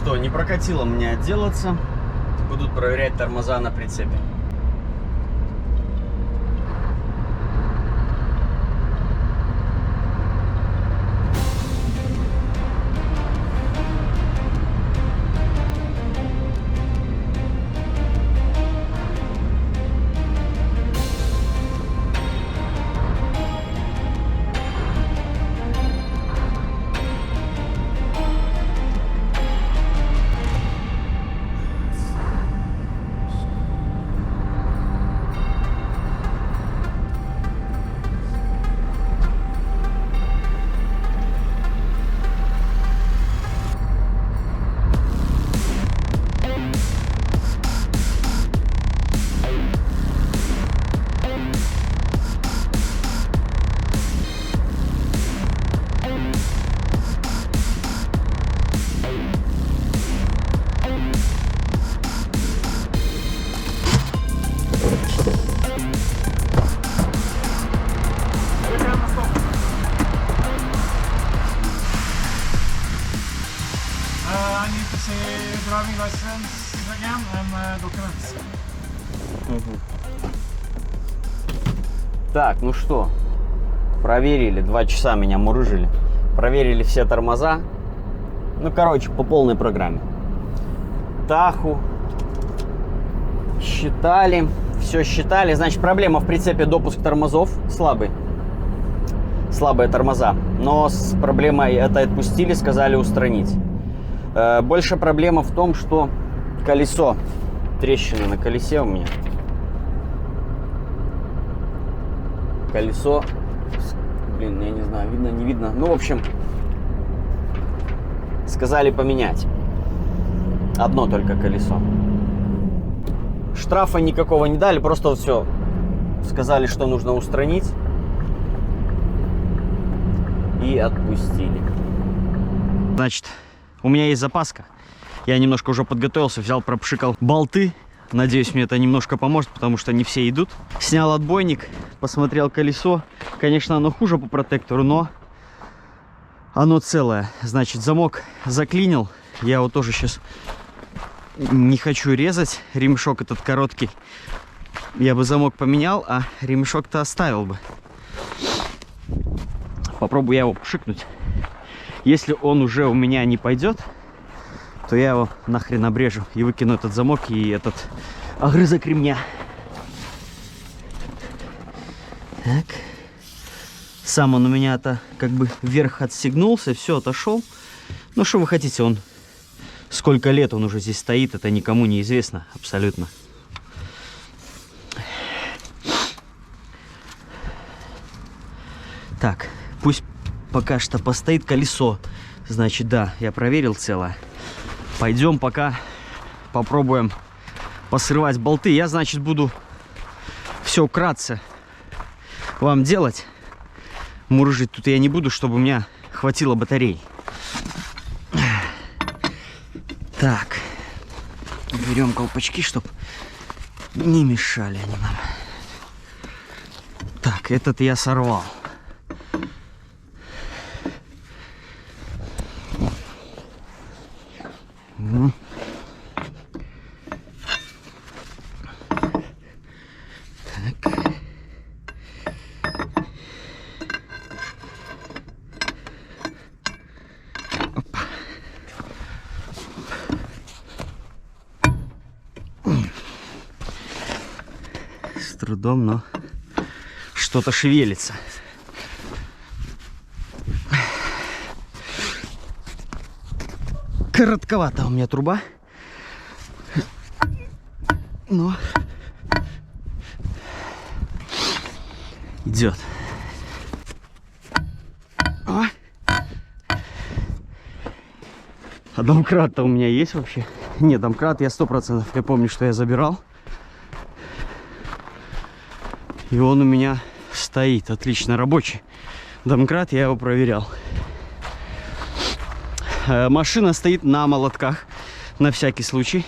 что, не прокатило мне отделаться. Будут проверять тормоза на прицепе. I need to see driving license again and documents. Так, ну что, проверили, 2 часа меня мурыжили. Проверили все тормоза. Ну, короче, по полной программе. Таху считали, все считали. Значит, проблема в прицепе допуск тормозов слабый. Слабые тормоза. Но с проблемой это отпустили, сказали устранить. Больше проблема в том, что колесо, трещины на колесе у меня. Колесо, блин, я не знаю, видно, не видно. Ну, в общем, сказали поменять. Одно только колесо. Штрафа никакого не дали, просто вот все. Сказали, что нужно устранить. И отпустили. Значит, у меня есть запаска. Я немножко уже подготовился, взял, пропшикал болты. Надеюсь, мне это немножко поможет, потому что не все идут. Снял отбойник, посмотрел колесо. Конечно, оно хуже по протектору, но оно целое. Значит, замок заклинил. Я его тоже сейчас не хочу резать. Ремешок этот короткий. Я бы замок поменял, а ремешок-то оставил бы. Попробую я его пшикнуть. Если он уже у меня не пойдет, то я его нахрен обрежу и выкину этот замок и этот огрызок ремня. Так. Сам он у меня-то как бы вверх отстегнулся, все, отошел. Ну, что вы хотите, он сколько лет он уже здесь стоит, это никому не известно абсолютно. Так, пусть пока что постоит колесо. Значит, да, я проверил целое. Пойдем пока попробуем посрывать болты. Я, значит, буду все вкратце вам делать. Мурыжить тут я не буду, чтобы у меня хватило батарей. Так, берем колпачки, чтобы не мешали они нам. Так, этот я сорвал. С трудом, но что-то шевелится. Коротковата у меня труба, но идет. О! А домкрат-то у меня есть вообще? Нет, домкрат я 100%. Я помню, что я забирал. И он у меня стоит отлично рабочий. Домкрат я его проверял. Машина стоит на молотках, на всякий случай.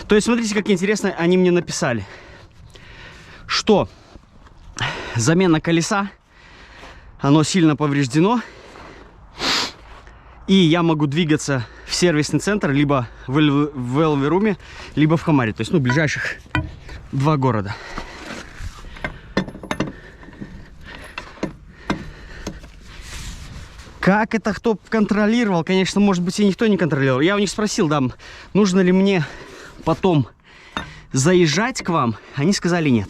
То есть, смотрите, как интересно они мне написали, что замена колеса, оно сильно повреждено, и я могу двигаться в сервисный центр, либо в Элверуме, либо в Хамаре. То есть, ну, ближайших 2 города. Как это кто контролировал? Конечно, может быть, и никто не контролировал. Я у них спросил, да, нужно ли мне потом заезжать к вам. Они сказали нет.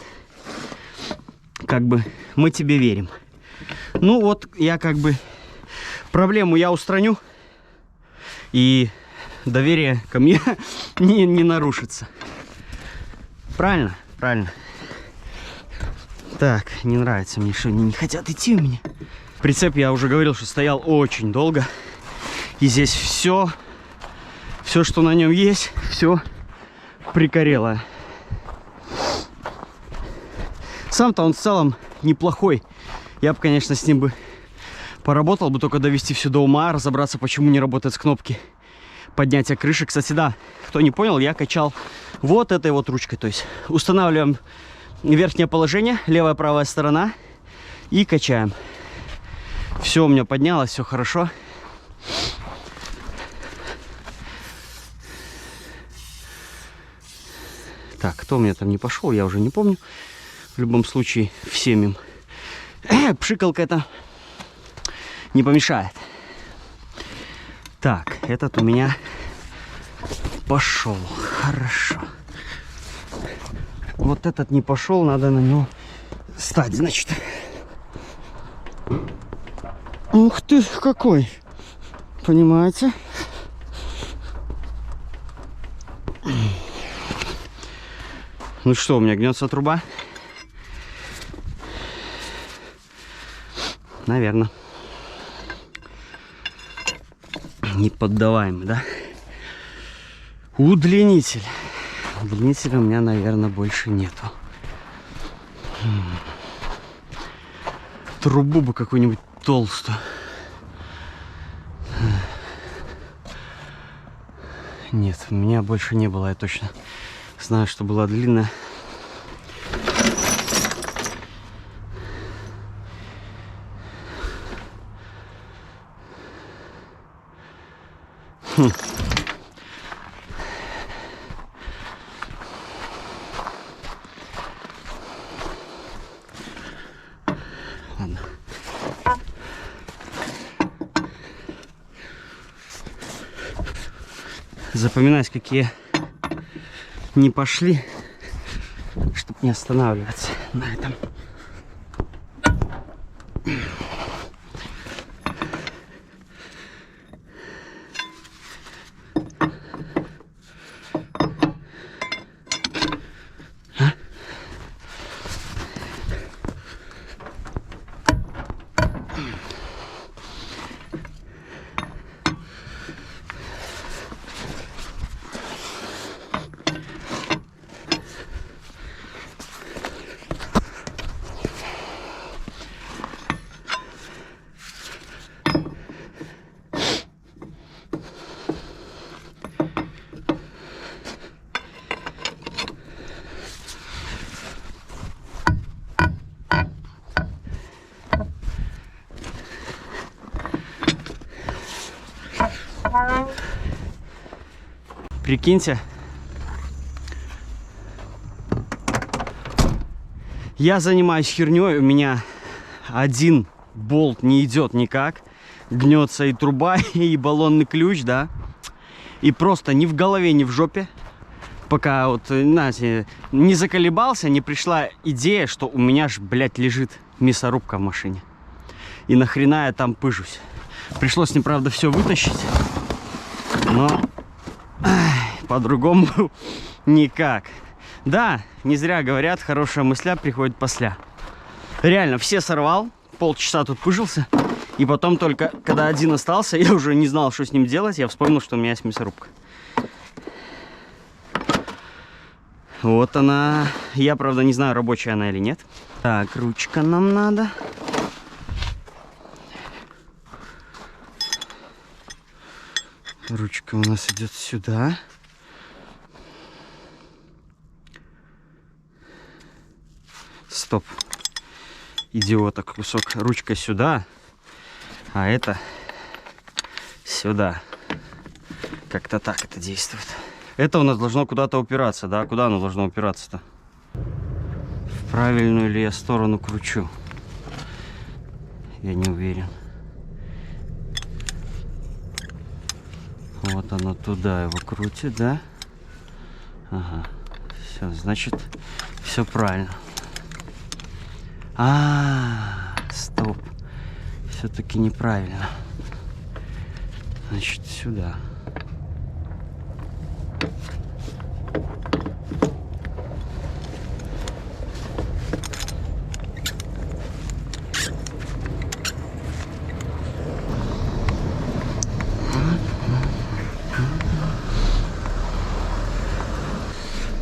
Как бы мы тебе верим. Ну вот, я как бы проблему я устраню. И доверие ко мне не нарушится. Правильно? Правильно. Так, не нравится мне, что они не хотят идти у меня. Прицеп, я уже говорил, что стоял очень долго. И здесь все, что на нем есть, все прикорело. Сам-то он в целом неплохой. Я бы, конечно, с ним бы поработал, бы только довести все до ума, разобраться, почему не работает с кнопки поднятия крыши. Кстати, да, кто не понял, я качал вот этой вот ручкой. То есть устанавливаем верхнее положение, левая, правая сторона, и качаем. Все у меня поднялось, все хорошо. Так, кто у меня там не пошел, я уже не помню. В любом случае, всем им пшикалка это не помешает. Так, этот у меня пошел. Хорошо. Вот этот не пошел, надо на него стать, значит. Ух ты, какой! Понимаете? Ну что, у меня гнется труба? Наверное. Неподдаваемый, да? Удлинитель. Удлинителя у меня, наверное, больше нету. Трубу бы какую-нибудь толстую. Нет, у меня больше не было, я точно знаю, что была длинная. Ладно. Запоминать, какие не пошли, чтобы не останавливаться на этом. Прикиньте, я занимаюсь херней, у меня один болт не идет никак, гнется и труба, и баллонный ключ, да, и просто ни в голове, ни в жопе, пока вот, знаете, не заколебался, не пришла идея, что у меня ж, блядь, лежит мясорубка в машине, и нахрена я там пыжусь. Пришлось, неправда, все вытащить, но по-другому никак. Да, не зря говорят, хорошая мысля приходит после. Реально, все сорвал, полчаса тут пыжился, и потом только, когда один остался, я уже не знал, что с ним делать, я вспомнил, что у меня есть мясорубка. Вот она. Я, правда, не знаю, рабочая она или нет. Так, ручка нам надо. Ручка у нас идет сюда. Стоп. Идиоток, кусок. Ручка сюда, а это сюда. Как-то так это действует. Это у нас должно куда-то упираться, да? Куда оно должно упираться-то? В правильную ли я сторону кручу? Я не уверен. Вот оно туда его крутит, да? Ага. Все, значит, все правильно. Стоп. Все-таки неправильно. Значит, сюда.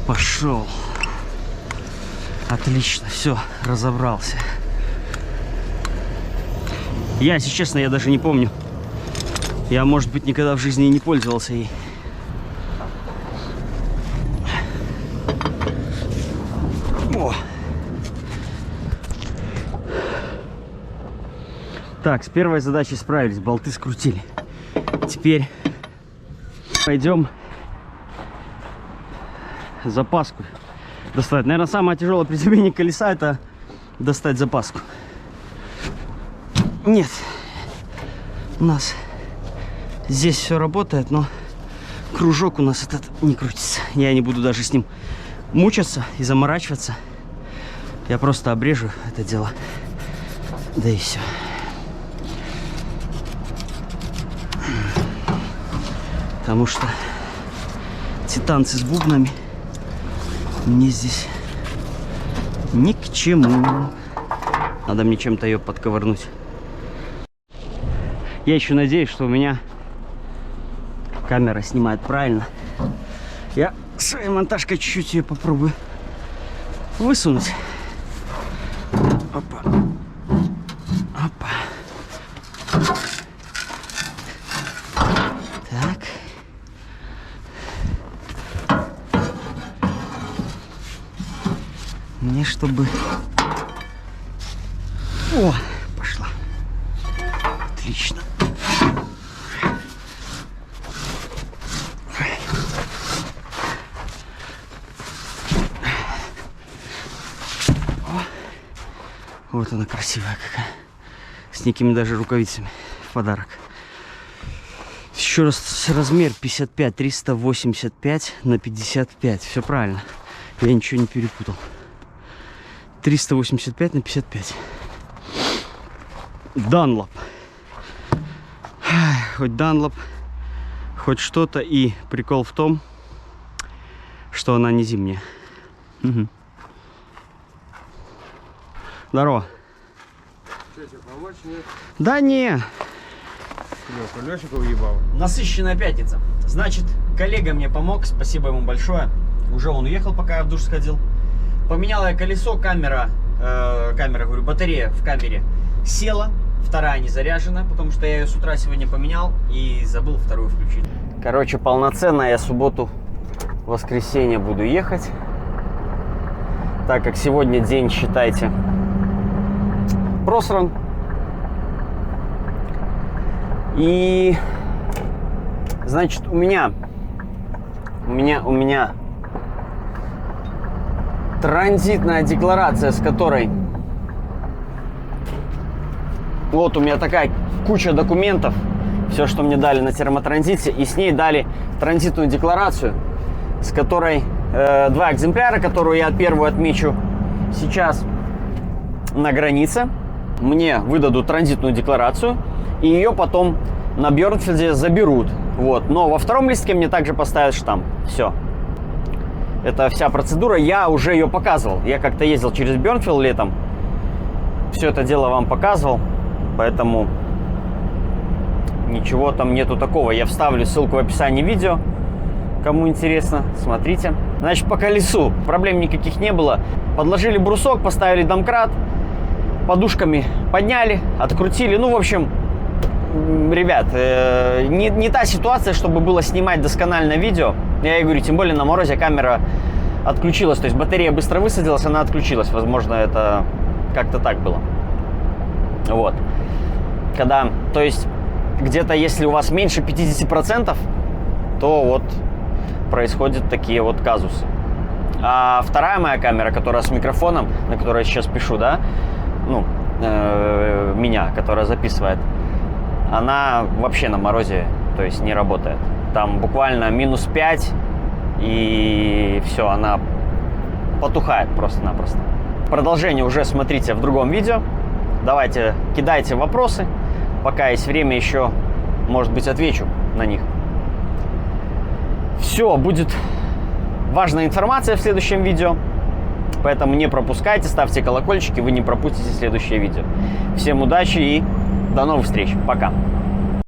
Пошел. Отлично, все, разобрался. Я, если честно, я даже не помню. Я, может быть, никогда в жизни не пользовался ей. О. Так, с первой задачей справились, болты скрутили. Теперь пойдем запаску достать. Наверное, самое тяжелое при замене колеса — это достать запаску. Нет, у нас здесь все работает, но кружок у нас этот не крутится. Я не буду даже с ним мучаться и заморачиваться. Я просто обрежу это дело, да и все. Потому что титанцы с бубнами мне здесь ни к чему. Надо мне чем-то ее подковырнуть. Я еще надеюсь, что у меня камера снимает правильно. Я своей монтажкой чуть-чуть ее попробую высунуть. Опа. Опа. Так. Мне чтобы... О, пошла. Отлично. Вот она красивая какая. С некими даже рукавицами в подарок. Еще раз размер 55, 385 на 55. Все правильно. Я ничего не перепутал. 385 на 55. Dunlop. Хоть Dunlop, хоть что-то. И прикол в том, что она не зимняя. Угу. Здорово. Что, тебе помочь, нет? Да не. Колесико уебало. Насыщенная пятница. Значит, коллега мне помог, спасибо ему большое. Уже он уехал, пока я в душ сходил. Поменяла я колесо, говорю, батарея в камере села. Вторая не заряжена, потому что я ее с утра сегодня поменял и забыл вторую включить. Короче, полноценно я субботу, воскресенье буду ехать. Так как сегодня день, считайте, просран. И значит, у меня транзитная декларация, с которой вот у меня такая куча документов, все, что мне дали на термотранзите, и с ней дали транзитную декларацию, с которой два экземпляра, которую я первую отмечу сейчас на границе. Мне выдадут транзитную декларацию, и ее потом на Бьернфельде заберут. Вот. Но во втором листке мне также поставят штамп. Все. Это вся процедура. Я уже ее показывал. Я как-то ездил через Бьернфельд летом. Все это дело вам показывал. Поэтому ничего там нету такого. Я вставлю ссылку в описании видео. Кому интересно, смотрите. Значит, по колесу проблем никаких не было. Подложили брусок, поставили домкрат. Подушками подняли, открутили. Ну, в общем, ребят, не та ситуация, чтобы было снимать досконально видео. Я и говорю, тем более на морозе камера отключилась. То есть батарея быстро высадилась, она отключилась. Возможно, это как-то так было. Вот. То есть, где-то, если у вас меньше 50% то вот происходят такие вот казусы. А вторая моя камера, которая с микрофоном, на которой я сейчас пишу, да, ну, меня, которая записывает, она вообще на морозе, то есть не работает. Там буквально -5, и все, она потухает просто-напросто. Продолжение уже смотрите в другом видео. Давайте, кидайте вопросы. Пока есть время, еще, может быть, отвечу на них. Все, будет важная информация в следующем видео. Поэтому не пропускайте, ставьте колокольчики, вы не пропустите следующее видео. Всем удачи и до новых встреч. Пока.